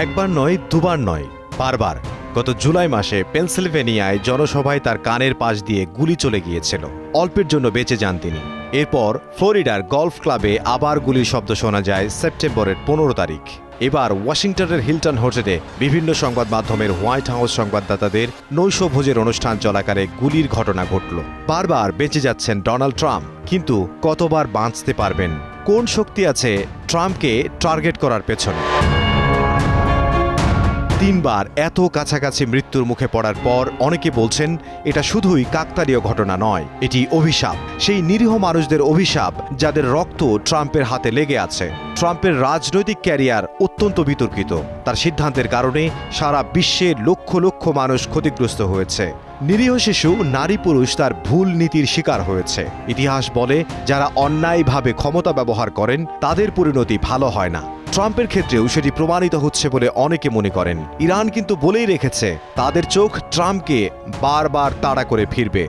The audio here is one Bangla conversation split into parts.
একবার নয়, দুবার নয়, বারবার গত জুলাই মাসে পেনসিলভেনিয়ায় জনসভায় তার কানের পাশ দিয়ে গুলি চলে গিয়েছিল। অল্পের জন্য বেঁচে যান তিনি। এরপর ফ্লোরিডার গলফ ক্লাবে আবার গুলির শব্দ শোনা যায় সেপ্টেম্বরের 15 তারিখ। এবার ওয়াশিংটনের হিলটন হোটেলে বিভিন্ন সংবাদ মাধ্যমের হোয়াইট হাউস সংবাদদাতাদের নৈশভোজের অনুষ্ঠান চলাকালে গুলির ঘটনা ঘটল। বারবার বেঁচে যাচ্ছেন ডোনাল্ড ট্রাম্প, কিন্তু কতবার বাঁচতে পারবেন? কোন শক্তি আছে ট্রাম্পকে টার্গেট করার পেছনে? 3 বার এত কাছাকাছি মৃত্যুর মুখে পড়ার পর অনেকে বলছেন এটা শুধুই কাকতালীয় ঘটনা নয়, এটি অভিশাপ। সেই নিরীহ মানুষদের অভিশাপ যাদের রক্ত ট্রাম্পের হাতে লেগে আছে। ট্রাম্পের রাজনৈতিক ক্যারিয়ার অত্যন্ত বিতর্কিত। তার সিদ্ধান্তের কারণে সারা বিশ্বে লক্ষ লক্ষ মানুষ ক্ষতিগ্রস্ত হয়েছে। নিরীহ শিশু, নারী, পুরুষ তার ভুল নীতির শিকার হয়েছে। ইতিহাস বলে যারা অন্যায়ভাবে ক্ষমতা ব্যবহার করেন তাদের পরিণতি ভালো হয় না। ট্রাম্পের ক্ষেত্রেও সেটি প্রমাণিত হচ্ছে বলে অনেকে মনে করেন। ইরান কিন্তু বলেই রেখেছে তাদের চোখ ট্রাম্পকে বারবার তাড়া করে ফিরবে।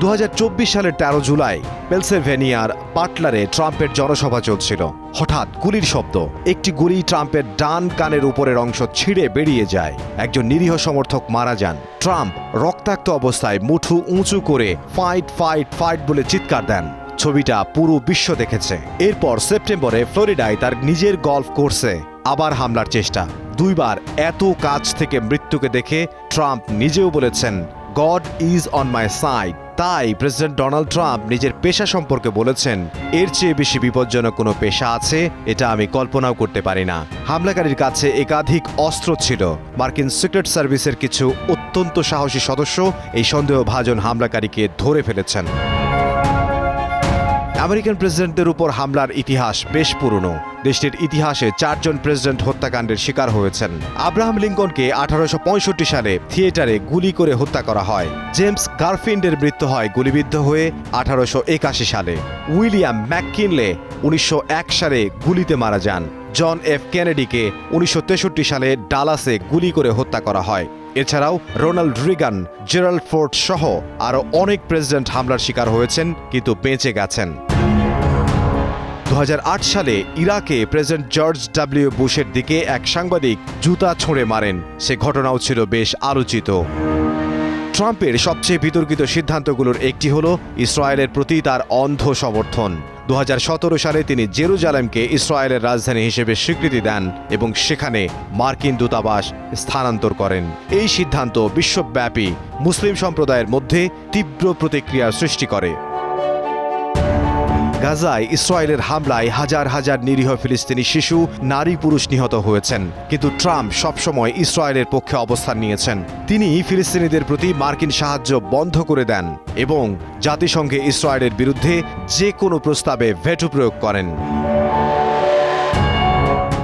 2024 সালের 13 জুলাই পেনসিলভেনিয়ার বাটলারে ট্রাম্পের জনসভা চলছিল। হঠাৎ গুলির শব্দ। একটি গুলি ট্রাম্পের ডান কানের উপরের অংশ ছিঁড়ে বেরিয়ে যায়। একজন নিরীহ সমর্থক মারা যান। ট্রাম্প রক্তাক্ত অবস্থায় মুঠু উঁচু করে ফাইট ফাইট ফাইট বলে চিৎকার দেন। ছবিটা পুরো বিশ্ব দেখেছে। এরপর সেপ্টেম্বরে ফ্লোরিডায় তার নিজের গলফ কোর্সে আবার হামলার চেষ্টা। 2 বার এত কাছ থেকে মৃত্যুকে দেখে ট্রাম্প নিজেও বলেছেন, god is on my side. তাই প্রেসিডেন্ট ডোনাল্ড ট্রাম্প নিজের পেশা সম্পর্কে বলেছেন, এর চেয়ে বেশি বিপজ্জনক কোনো পেশা আছে এটা আমি কল্পনাও করতে পারি না। হামলাকারীর কাছে একাধিক অস্ত্র ছিল। মার্কিন সিক্রেট সার্ভিসের কিছু অত্যন্ত সাহসী সদস্য এই সন্দেহভাজন হামলাকারীকে ধরে ফেলেছেন। আমেরিকান প্রেসিডেন্টদের উপর হামলার ইতিহাস বেশ পুরনো। দেশটির ইতিহাসে 4 জন প্রেসিডেন্ট হত্যাকাণ্ডের শিকার হয়েছেন। আব্রাহাম লিঙ্কনকে 1865 সালে থিয়েটারে গুলি করে হত্যা করা হয়। জেমস গারফিল্ডের মৃত্যু হয় গুলিবিদ্ধ হয়ে 1881 সালে। উইলিয়াম ম্যাককিনলে 1901 সালে গুলিতে মারা যান। জন এফ কেনেডিকে 1963 সালে ডালাসে গুলি করে হত্যা করা হয়। এছাড়াও রোনাল্ড রিগান, জেরাল্ড ফোর্ড সহ আরও অনেক প্রেসিডেন্ট হামলার শিকার হয়েছেন, কিন্তু বেঁচে গেছেন। 2008 সালে ইরাকে প্রেসিডেন্ট জর্জ ডব্লিউ বুশের দিকে এক সাংবাদিক জুতা ছুঁড়ে মারেন। সে ঘটনাও ছিল বেশ আলোচিত। ট্রাম্পের সবচেয়ে বিতর্কিত সিদ্ধান্তগুলোর একটি হল ইসরায়েলের প্রতি তার অন্ধ সমর্থন। 2017 সালে তিনি জেরুজালেমকে ইসরায়েলের রাজধানী হিসেবে স্বীকৃতি দেন এবং সেখানে মার্কিন দূতাবাস স্থানান্তর করেন। এই সিদ্ধান্ত বিশ্বব্যাপী মুসলিম সম্প্রদায়ের মধ্যে তীব্র প্রতিক্রিয়ার সৃষ্টি করে। গাজায় ইসরায়েলের হামলায় হাজার হাজার নিরীহ ফিলিস্তিনি শিশু, নারী, পুরুষ নিহত হয়েছেন, কিন্তু ট্রাম্প সবসময় ইসরায়েলের পক্ষে অবস্থান নিয়েছেন। তিনি ফিলিস্তিনিদের প্রতি মার্কিন সাহায্য বন্ধ করে দেন এবং জাতিসংঘে ইসরায়েলের বিরুদ্ধে যে কোনো প্রস্তাবে ভেটো প্রয়োগ করেন।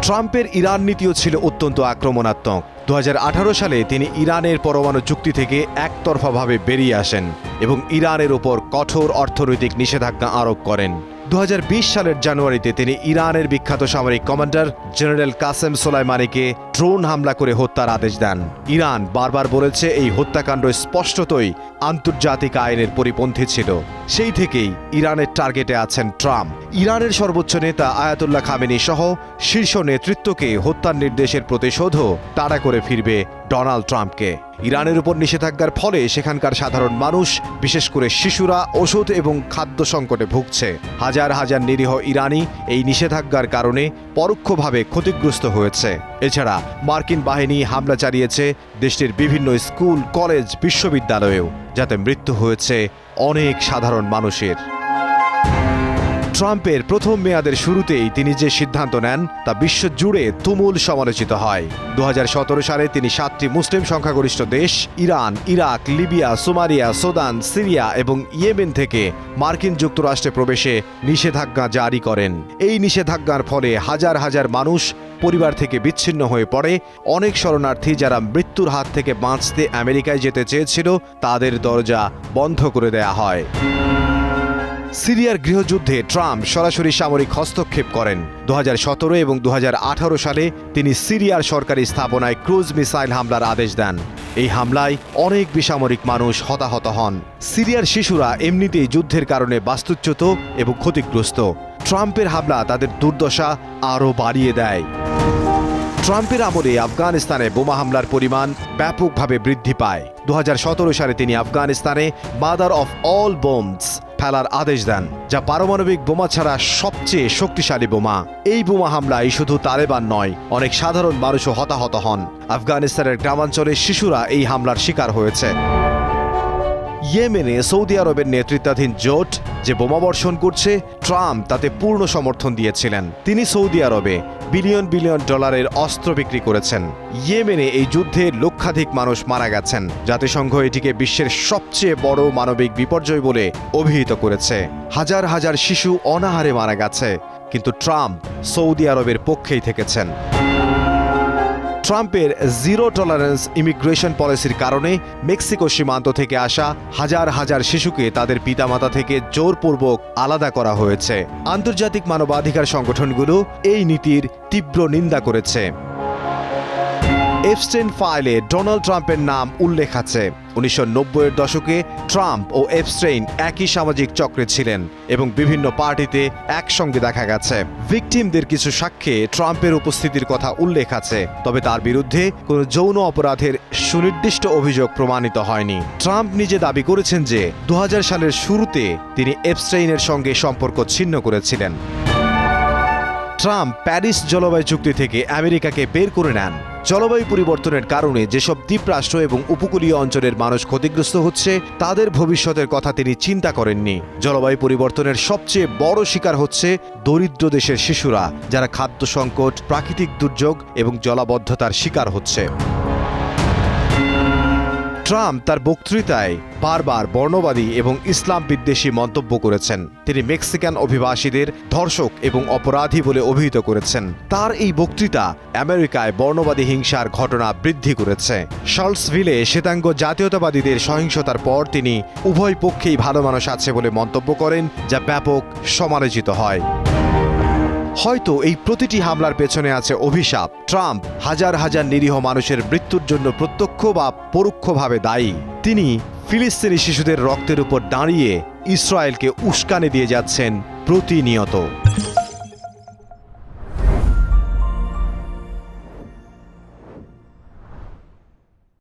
ট্রাম্পের ইরান নীতিও ছিল অত্যন্ত আক্রমণাত্মক। 2018 সালে তিনি ইরানের পরমাণু চুক্তি থেকে একতরফাভাবে বেরিয়ে আসেন এবং ইরানের ওপর কঠোর অর্থনৈতিক নিষেধাজ্ঞা আরোপ করেন। 2020 সালের জানুয়ারিতে তিনি ইরানের বিখ্যাত সামরিক কমান্ডার জেনারেল কাসেম সোলাইমানিকে ড্রোন হামলা করে হত্যার আদেশ দেন। ইরান বারবার বলেছে এই হত্যাকাণ্ড স্পষ্টতই আন্তর্জাতিক আইনের পরিপন্থী ছিল। সেই থেকেই ইরানের টার্গেটে আছেন ট্রাম্প। ইরানের সর্বোচ্চ নেতা আয়াতুল্লাহ খামেনি সহ শীর্ষ নেতৃত্বকে হত্যার নির্দেশের প্রতিশোধও তাড়া করে ফিরবে ডোনাল্ড ট্রাম্পকে। ইরানের উপর নিষেধাজ্ঞার ফলে সেখানকার সাধারণ মানুষ, বিশেষ করে শিশুরা, ওষুধ এবং খাদ্য সংকটে ভুগছে। হাজার হাজার নিরীহ ইরানি এই নিষেধাজ্ঞার কারণে পরোক্ষভাবে ক্ষতিগ্রস্ত হয়েছে। এছাড়া মার্কিন বাহিনী হামলা চালিয়েছে দেশটির বিভিন্ন স্কুল, কলেজ, বিশ্ববিদ্যালয়েও, যাতে মৃত্যু হয়েছে অনেক সাধারণ মানুষের। ট্রাম্পের প্রথম মেয়াদের শুরুতেই তিনি যে সিদ্ধান্ত নেন তা বিশ্বজুড়ে তুমুল সমালোচিত হয়। 2017 সালে তিনি 7টি মুসলিম সংখ্যাগরিষ্ঠ দেশ Iran, Iraq, Libya, Somalia, Sudan, Syria এবং ইয়েমেন থেকে মার্কিন যুক্তরাষ্ট্রে প্রবেশে নিষেধাজ্ঞা জারি করেন। এই নিষেধাজ্ঞার ফলে হাজার হাজার মানুষ পরিবার থেকে বিচ্ছিন্ন হয়ে পড়ে। অনেক শরণার্থী যারা মৃত্যুর হাত থেকে বাঁচতে আমেরিকায় যেতে চেয়েছিল তাদের দরজা বন্ধ করে দেয়া হয়। সিরিয়ার গৃহযুদ্ধে ট্রাম্প সরাসরি সামরিক হস্তক্ষেপ করেন। 2017 এবং 2018 সালে তিনি সিরিয়ার সরকারি স্থাপনায় ক্রুজ মিসাইল হামলার আদেশ দেন। এই হামলায় অনেক বেসামরিক মানুষ হতাহত হন। সিরিয়ার শিশুরা এমনিতেই যুদ্ধের কারণে বাস্তুচ্যুত এবং ক্ষতিগ্রস্ত। ট্রাম্পের হামলা তাদের দুর্দশা আরও বাড়িয়ে দেয়। ট্রাম্পের আমলে আফগানিস্তানে বোমা হামলার পরিমাণ ব্যাপকভাবে বৃদ্ধি পায়। 2017 সালে তিনি আফগানিস্তানে মাদার অফ অল বোমস ফেলার আদেশ দেন, যা পারমাণবিক বোমা ছাড়া সবচেয়ে শক্তিশালী বোমা। এই বোমা হামলায় শুধু তালেবান নয়, অনেক সাধারণ মানুষও হতাহত হন। আফগানিস্তানের গ্রামাঞ্চলের শিশুরা এই হামলার শিকার হয়েছে। ইয়েমেনে সৌদি আরবের নেতৃত্বাধীন জোট যে বোমাবর্ষণ করছে, ট্রাম্প তাতে পূর্ণ সমর্থন দিয়েছিলেন। তিনি সৌদি আরবে বিলিয়ন বিলিয়ন ডলারের অস্ত্র বিক্রি করেছেন। ইয়েমেনে এই যুদ্ধে লক্ষাধিক মানুষ মারা গেছেন। জাতিসংঘ এটিকে বিশ্বের সবচেয়ে বড় মানবিক বিপর্যয় বলে অভিহিত করেছে। হাজার হাজার শিশু অনাহারে মারা গেছে, কিন্তু ট্রাম্প সৌদি আরবের পক্ষেই থেকেছেন। ট্রাম্পের জিরো টলারেন্স ইমিগ্রেশন পলিসির কারণে মেক্সিকো সীমান্ত থেকে আসা হাজার হাজার শিশুকে তাদের পিতামাতা থেকে জোরপূর্বক আলাদা করা হয়েছে। আন্তর্জাতিক মানবাধিকার সংগঠনগুলো এই নীতির তীব্র নিন্দা করেছে। এপস্টেইন ফাইলে ডোনাল্ড ট্রাম্পের নাম উল্লেখ আছে। 1990-এর দশকে ট্রাম্প ও এপস্টেইন একই সামাজিক চক্রে ছিলেন এবং বিভিন্ন পার্টিতে একসঙ্গে দেখা গেছে। ভিকটিমদের কিছু সাক্ষ্যে ট্রাম্পের উপস্থিতির কথা উল্লেখ আছে, তবে তার বিরুদ্ধে কোনো যৌন অপরাধের সুনির্দিষ্ট অভিযোগ প্রমাণিত হয়নি। ট্রাম্প নিজে দাবি করেছেন যে 2000 সালের শুরুতে তিনি এপস্টেইনের সঙ্গে সম্পর্ক ছিন্ন করেছিলেন। ট্রাম্প প্যারিস জলবায়ু চুক্তি থেকে আমেরিকাকে বের করে নেন। জলবায়ু পরিবর্তনের কারণে যেসব দ্বীপরাষ্ট্র এবং উপকূলীয় অঞ্চলের মানুষ ক্ষতিগ্রস্ত হচ্ছে, তাদের ভবিষ্যতের কথা তিনি চিন্তা করেননি। জলবায়ু পরিবর্তনের সবচেয়ে বড় শিকার হচ্ছে দরিদ্র দেশের শিশুরা, যারা খাদ্য সংকট, প্রাকৃতিক দুর্যোগ এবং জলাবদ্ধতার শিকার হচ্ছে। ট্রাম্প তার বক্তৃতায় বারবার বর্ণবাদী এবং ইসলাম বিদ্বেষী মন্তব্য করেছেন। তিনি মেক্সিকান অভিবাসীদের ধর্ষক এবং অপরাধী বলে অভিহিত করেছেন। তার এই বক্তৃতা আমেরিকায় বর্ণবাদী হিংসার ঘটনা বৃদ্ধি করেছে। শার্লসভিলে শ্বেতাঙ্গ জাতীয়তাবাদীদের সহিংসতার পর তিনি উভয় পক্ষেই ভালো মানুষ আছে বলে মন্তব্য করেন, যা ব্যাপক সমালোচিত হয়। হয়তো এই প্রতিটি হামলার পেছনে আছে অভিশাপ। ট্রাম্প হাজার হাজার নিরীহ মানুষের মৃত্যুর জন্য প্রত্যক্ষ বা পরোক্ষভাবে দায়ী। তিনি ফিলিস্তিনি শিশুদের রক্তের উপর দাঁড়িয়ে ইসরায়েলকে উস্কানি দিয়ে যাচ্ছেন প্রতিনিয়ত।